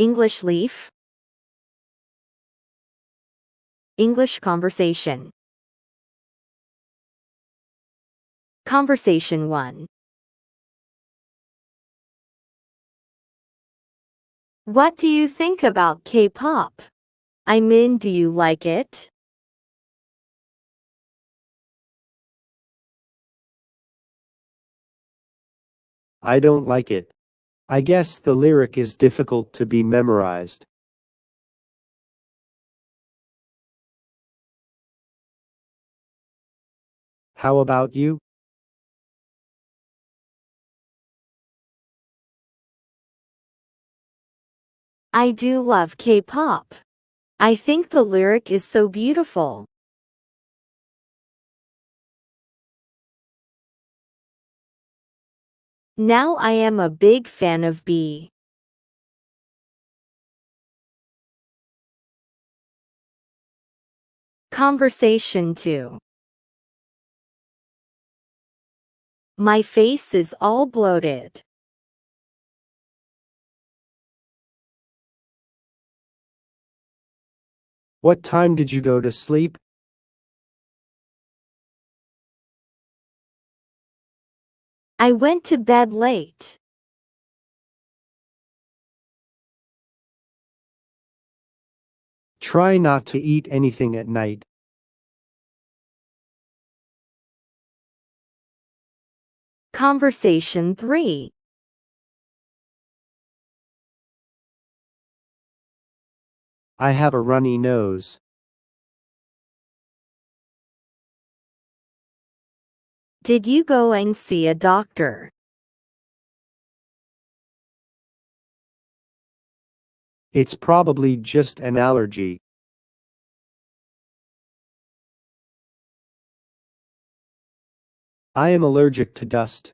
English leaf. English conversation. Conversation 1. What do you think about K-pop? I mean, do you like it? I don't like it. I guess the lyric is difficult to be memorized. How about you? I do love K-pop. I think the lyric is so beautiful. Now I am a big fan of B. Conversation 2. My face is all bloated. What time did you go to sleep? I went to bed late. Try not to eat anything at night. Conversation 3. I have a runny nose. Did you go and see a doctor? It's probably just an allergy. I am allergic to dust.